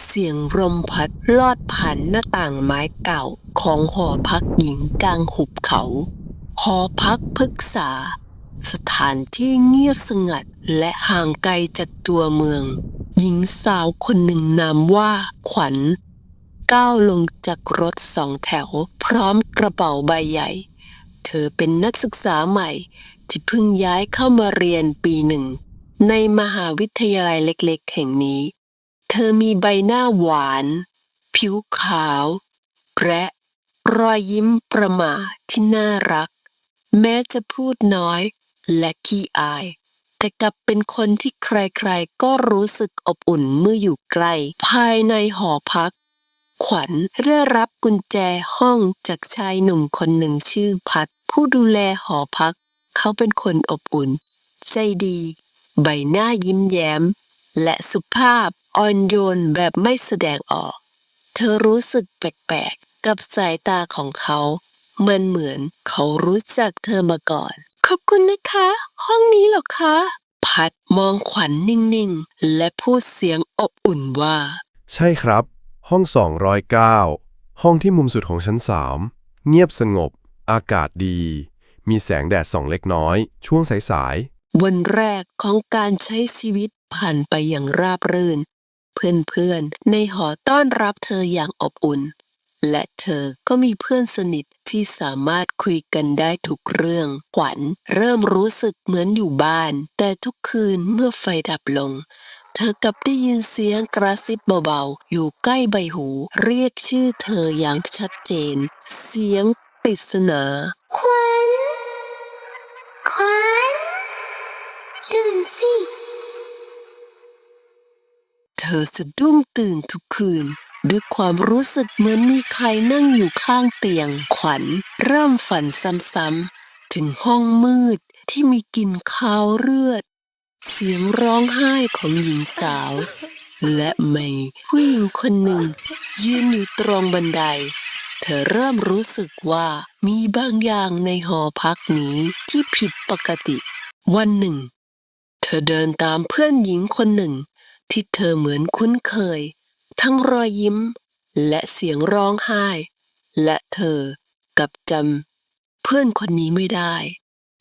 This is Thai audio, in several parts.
เสียงลมพัดลอดผ่านหน้าต่างไม้เก่าของหอพักหญิงกลางหุบเขาหอพักพฤกษาสถานที่เงียบสงัดและห่างไกลจากตัวเมืองหญิงสาวคนหนึ่งนามว่าขวัญก้าวลงจากรถสองแถวพร้อมกระเป๋าใบใหญ่เธอเป็นนักศึกษาใหม่ที่เพิ่งย้ายเข้ามาเรียนปีหนึ่งในมหาวิทยาลัยเล็กๆแห่งนี้เธอมีใบหน้าหวานผิวขาวและรอยยิ้มประหม่าที่น่ารักแม้จะพูดน้อยและขี้อายแต่กลับเป็นคนที่ใครๆก็รู้สึกอบอุ่นเมื่ออยู่ใกล้ภายในหอพักขวัญได้รับกุญแจห้องจากชายหนุ่มคนหนึ่งชื่อพัดผู้ดูแลหอพักเขาเป็นคนอบอุ่นใจดีใบหน้ายิ้มแย้มและสุภาพอ่อนโยนแบบไม่แสดงออกเธอรู้สึกแปลกๆกับสายตาของเขามันเหมือนเขารู้จักเธอมาก่อนขอบคุณนะคะห้องนี้เหรอคะพัดมองขวัญนิ่งๆและพูดเสียงอบอุ่นว่าใช่ครับห้อง209ห้องที่มุมสุดของชั้น3เงียบสงบอากาศดีมีแสงแดดส่องเล็กน้อยช่วงสายวันแรกของการใช้ชีวิตผ่านไปอย่างราบรื่นเพื่อนๆในหอต้อนรับเธออย่างอบอุ่นและเธอก็มีเพื่อนสนิทที่สามารถคุยกันได้ทุกเรื่องขวัญเริ่มรู้สึกเหมือนอยู่บ้านแต่ทุกคืนเมื่อไฟดับลงเธอกลับได้ยินเสียงกระซิบเบาๆอยู่ใกล้ใบหูเรียกชื่อเธออย่างชัดเจนเสียงปริศนาขวัญขวัญตื่นสิเธอสะดุ้งตื่นทุกคืนด้วยความรู้สึกเหมือนมีใครนั่งอยู่ข้างเตียงขวัญเริ่มฝันซ้ำๆถึงห้องมืดที่มีกลิ่นคาวเลือดเสียงร้องไห้ของหญิงสาวและเมย์ผู้หญิงคนหนึ่งยืนอยู่ตรงบันไดเธอเริ่มรู้สึกว่ามีบางอย่างในหอพักนี้ที่ผิดปกติวันหนึ่งเธอเดินตามเพื่อนหญิงคนหนึ่งที่เธอเหมือนคุ้นเคยทั้งรอยยิ้มและเสียงร้องไห้และเธอกลับจำเพื่อนคนนี้ไม่ได้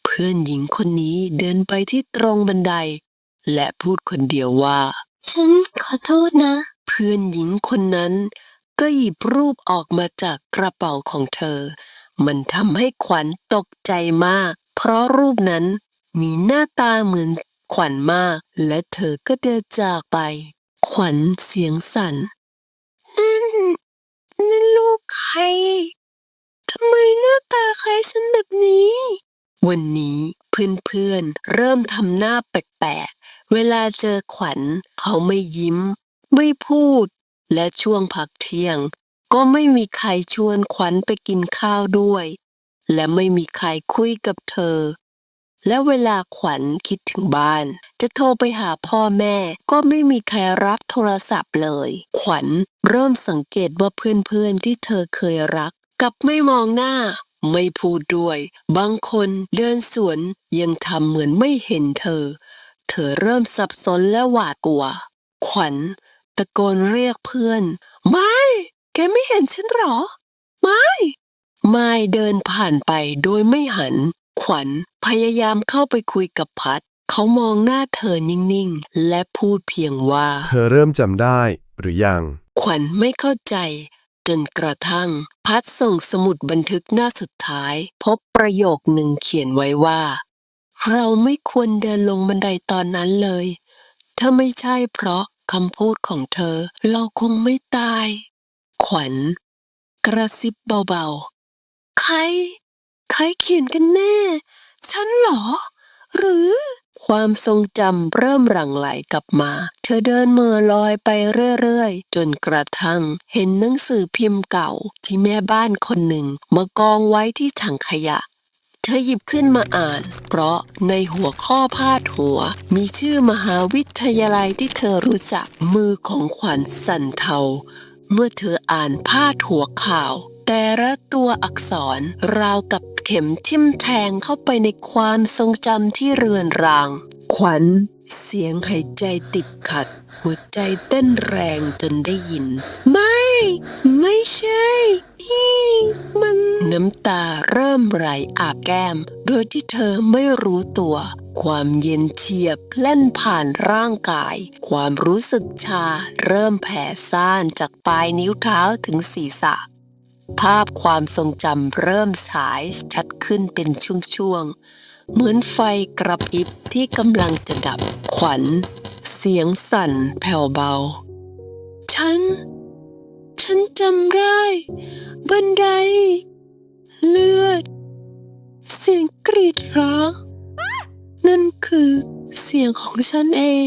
เพื่อนหญิงคนนี้เดินไปที่ตรงบันไดและพูดคนเดียวว่าฉันขอโทษนะเพื่อนหญิงคนนั้นก็หยิบรูปออกมาจากกระเป๋าของเธอมันทำให้ขวัญตกใจมากเพราะรูปนั้นมีหน้าตาเหมือนขวัญมากและเธอก็เดินจากไปขวัญเสียงสั่นนั่นลูกใครทำไมหน้าตาคล้ายฉันแบบนี้วันนี้เพื่อนๆเริ่มทำหน้าแปลกๆเวลาเจอขวัญเขาไม่ยิ้มไม่พูดและช่วงพักเที่ยงก็ไม่มีใครชวนขวัญไปกินข้าวด้วยและไม่มีใครคุยกับเธอและเวลาขวัญคิดถึงบ้านจะโทรไปหาพ่อแม่ก็ไม่มีใครรับโทรศัพท์เลยขวัญเริ่มสังเกตว่าเพื่อนๆที่เธอเคยรักกลับไม่มองหน้าไม่พูดด้วยบางคนเดินสวนยังทำเหมือนไม่เห็นเธอเริ่มสับสนและหวาดกลัวขวัญตะโกนเรียกเพื่อนไม่แกไม่เห็นฉันหรอไม่เดินผ่านไปโดยไม่หันขวัญพยายามเข้าไปคุยกับพัดเขามองหน้าเธอนิ่งๆและพูดเพียงว่าๆเธอเริ่มจำได้หรือยังขวัญไม่เข้าใจจนกระทั่งพัดส่งสมุดบันทึกหน้าสุดท้ายพบประโยคหนึ่งเขียนไว้ว่าเราไม่ควรเดินลงบันไดตอนนั้นเลยถ้าไม่ใช่เพราะคำพูดของเธอเราคงไม่ตายขวัญกระซิบเบาๆใครเขียนกันแน่ฉันเหรอหรือความทรงจำเริ่มหลั่งไหลกลับมาเธอเดินเหม่อลอยไปเรื่อยๆจนกระทั่งเห็นหนังสือพิมพ์เก่าที่แม่บ้านคนหนึ่งมากองไว้ที่ถังขยะเธอหยิบขึ้นมาอ่านเพราะในหัวข้อพาดหัวมีชื่อมหาวิทยาลัยที่เธอรู้จักมือของขวัญสั่นเทาเมื่อเธออ่านพาดหัวข่าวแต่ละตัวอักษรราวกับเข็มทิ่มแทงเข้าไปในความทรงจำที่เรือนรางขวัญเสียงหายใจติดขัด หัวใจเต้นแรงจนได้ยินไม่ใช่มันน้ำตาเริ่มไหลอาบแก้มโดยที่เธอไม่รู้ตัวความเย็นเฉียบแล่นผ่านร่างกายความรู้สึกชาเริ่มแผ่ซ่านจากปลายนิ้วเท้าถึงศีรษะภาพความทรงจำเริ่มฉายชัดขึ้นเป็นช่วงๆเหมือนไฟกระพริบที่กำลังจะดับขวัญเสียงสั่นแผ่วเบาฉันจำได้บันไดเลือดเสียงกรีดร้องนั่นคือเสียงของฉันเอง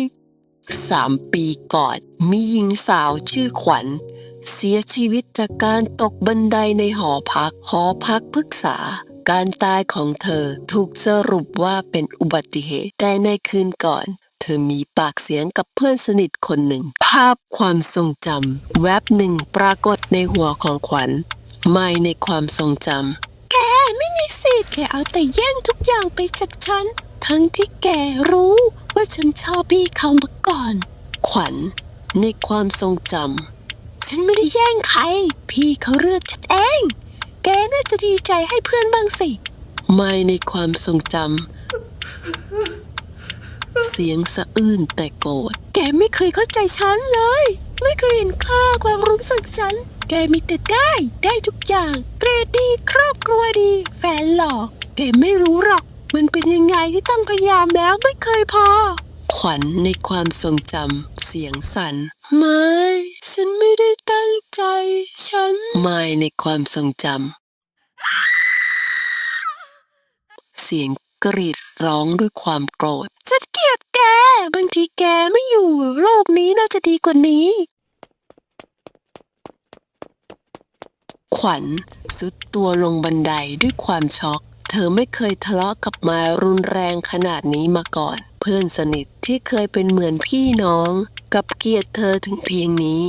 3 ปีก่อนมีหญิงสาวชื่อขวัญเสียชีวิตจากการตกบันไดในหอพักพฤกษาการตายของเธอถูกสรุปว่าเป็นอุบัติเหตุแต่ในคืนก่อนเธอมีปากเสียงกับเพื่อนสนิทคนหนึ่งภาพความทรงจำแวบหนึ่งปรากฏในหัวของขวัญไม่ในความทรงจำแกไม่มีสิทธิ์แกเอาแต่แย่งทุกอย่างไปจากฉันทั้งที่แกรู้ว่าฉันชอบพี่เขามาก่อนขวัญในความทรงจำฉันไม่ได้แย่งใครพี่เขาเลือกฉันเองแกน่าจะดีใจให้เพื่อนบ้างสิไม่ในความทรงจำเสียงสะอื้นแต่โกรธแกไม่เคยเข้าใจฉันเลยไม่เคยเห็นค่าความรู้สึกฉันแกมีแต่ได้ทุกอย่างเกรดดีครอบครัวดีแฟนหล่อแกไม่รู้หรอกมันเป็นยังไงที่ต้องพยายามแล้วไม่เคยพอขวัญในความทรงจำเสียงสั่นไม่ฉันไม่ได้ตั้งใจฉันไม่ในความทรงจำเสียงกรีดร้องด้วยความโกรธฉันเกลียดแกบางทีแกไม่อยู่โลกนี้น่าจะดีกว่านี้ขวัญสุดตัวลงบันไดด้วยความช็อกเธอไม่เคยทะเลาะกับมายรุนแรงขนาดนี้มาก่อนเพื่อนสนิทที่เคยเป็นเหมือนพี่น้องกับเกลียดเธอถึงเพียงนี้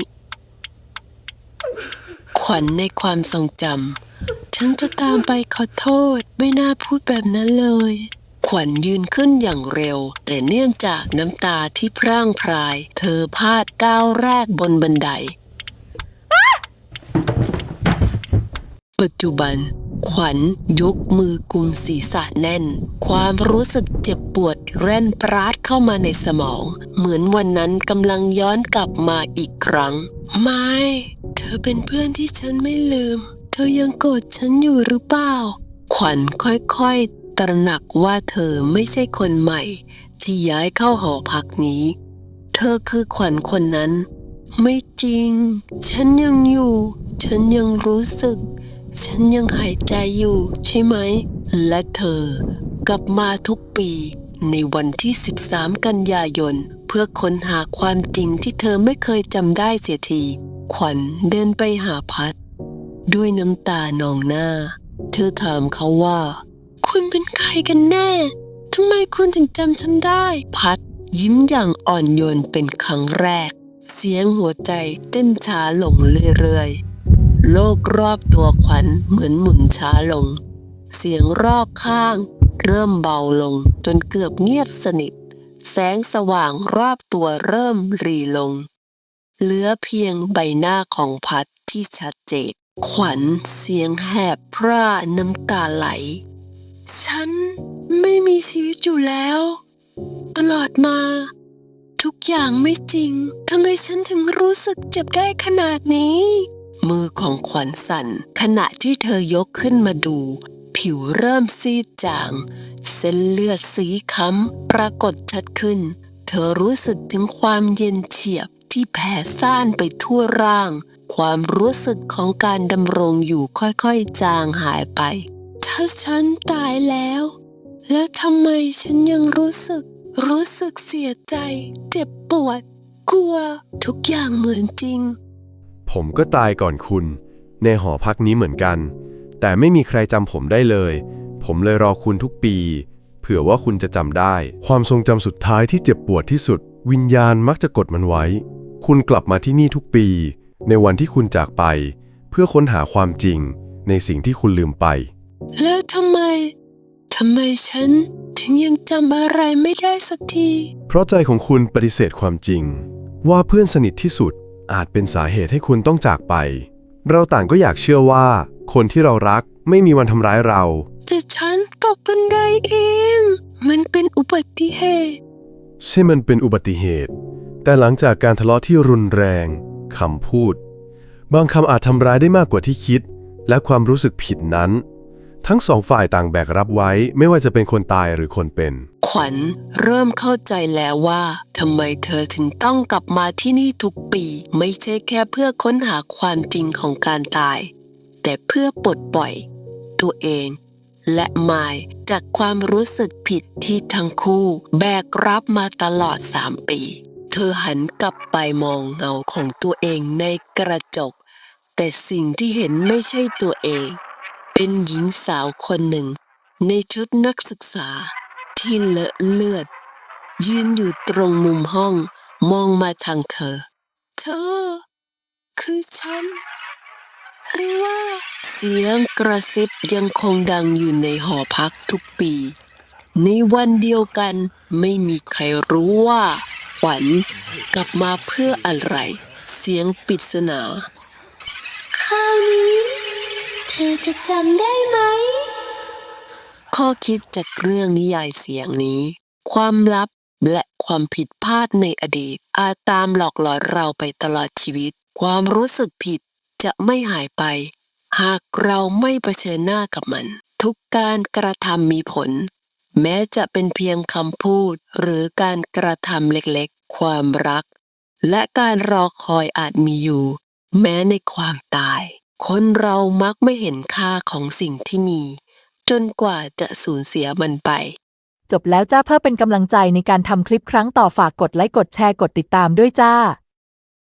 ขวัญในความทรงจำฉันจะตามไปขอโทษไม่น่าพูดแบบนั้นเลยขวัญยืนขึ้นอย่างเร็วแต่เนื่องจากน้ำตาที่พร่างพรายเธอพลาดก้าวแรกบนบันไดปัจจุบันขวัญยกมือกุมศีรษะแน่นความรู้สึกเจ็บปวดแร่นปราดเข้ามาในสมองเหมือนวันนั้นกำลังย้อนกลับมาอีกครั้งไม่เธอเป็นเพื่อนที่ฉันไม่ลืมเธอยังโกรธฉันอยู่หรือเปล่าขวัญค่อยๆตระหนักว่าเธอไม่ใช่คนใหม่ที่ย้ายเข้าหอพักนี้เธอคือขวัญคนนั้นไม่จริงฉันยังอยู่ฉันยังรู้สึกฉันยังหายใจอยู่ใช่ไหมและเธอกลับมาทุกปีในวันที่13 กันยายนเพื่อค้นหาความจริงที่เธอไม่เคยจำได้เสียทีขวัญเดินไปหาพัดด้วยน้ำตานองหน้าเธอถามเขาว่าคุณเป็นใครกันแน่ทำไมคุณถึงจำฉันได้พัดยิ้มอย่างอ่อนโยนเป็นครั้งแรกเสียงหัวใจเต้นช้าลงเรื่อยๆโลกรอบตัวขวัญเหมือนหมุนช้าลงเสียงรอบข้างเริ่มเบาลงจนเกือบเงียบสนิทแสงสว่างรอบตัวเริ่มหรี่ลงเหลือเพียงใบหน้าของพัดที่ชัดเจนขวัญเสียงแหบพร่าน้ำตาไหลฉันไม่มีชีวิตอยู่แล้วตลอดมาทุกอย่างไม่จริงทำไมฉันถึงรู้สึกเจ็บได้ขนาดนี้มือของขวัญสั่นขณะที่เธอยกขึ้นมาดูผิวเริ่มซีดจางเส้นเลือดสีค้ำปรากฏชัดขึ้นเธอรู้สึกถึงความเย็นเฉียบที่แผ่ซ่านไปทั่วร่างความรู้สึกของการดำรงอยู่ค่อยๆจางหายไปถ้าฉันตายแล้วทำไมฉันยังรู้สึกเสียใจเจ็บปวดกลัวทุกอย่างเหมือนจริงผมก็ตายก่อนคุณในหอพักนี้เหมือนกันแต่ไม่มีใครจำผมได้เลยผมเลยรอคุณทุกปีเผื่อว่าคุณจะจำได้ความทรงจำสุดท้ายที่เจ็บปวดที่สุดวิญญาณมักจะกดมันไว้คุณกลับมาที่นี่ทุกปีในวันที่คุณจากไปเพื่อค้นหาความจริงในสิ่งที่คุณลืมไปแล้วทำไมฉันถึงยังจำอะไรไม่ได้สักทีเพราะใจของคุณปฏิเสธความจริง ว่าเพื่อนสนิทที่สุดอาจเป็นสาเหตุให้คุณต้องจากไป เราต่างก็อยากเชื่อว่าคนที่เรารักไม่มีวันทำร้ายเรา แต่ฉันตกบันไดเอง มันเป็นอุบัติเหตุ ใช่มันเป็นอุบัติเหตุ แต่หลังจากการทะเลาะที่รุนแรงคำพูดบางคำอาจทำร้ายได้มากกว่าที่คิด และความรู้สึกผิดนั้น ทั้งสองฝ่ายต่างแบกรับไว้ไม่ว่าจะเป็นคนตายหรือคนเป็น ขวัญเริ่มเข้าใจแล้วว่าทำไมเธอถึงต้องกลับมาที่นี่ทุกปี ไม่ใช่แค่เพื่อค้นหาความจริงของการตาย แต่เพื่อปลดปล่อยตัวเอง และมายจากความรู้สึกผิดที่ทั้งคู่แบกรับมาตลอด3 ปี เธอหันกลับไปมองเงาของตัวเองในกระจก แต่สิ่งที่เห็นไม่ใช่ตัวเอง เป็นหญิงสาวคนหนึ่งในชุดนักศึกษาที่เลอะเลือด ยืนอยู่ตรงมุมห้องมองมาทางเธอ เธอ คือฉัน หรือว่าเสียงกระซิบยังคงดังอยู่ในหอพักทุกปี ในวันเดียวกันไม่มีใครรู้ว่าขวัญกลับมาเพื่ออะไร เสียงปริศนาคราวนี้เธอจะจำได้ไหม ข้อคิดจากเรื่องนิยายเสียงนี้ ความลับและความผิดพลาดในอดีตอาจตามหลอกหลอนเราไปตลอดชีวิต ความรู้สึกผิดจะไม่หายไป หากเราไม่เผชิญหน้ากับมัน ทุกการกระทำมีผล แม้จะเป็นเพียงคำพูดหรือการกระทำเล็กๆ ความรัก และการรอคอยอาจมีอยู่ แม้ในความตาย คนเรามักไม่เห็นค่าของสิ่งที่มี จนกว่าจะสูญเสียมันไป จบแล้วจ้า เพื่อเป็นกำลังใจในการทำคลิปครั้งต่อฝากกดไลค์กดแชร์กดติดตามด้วยจ้า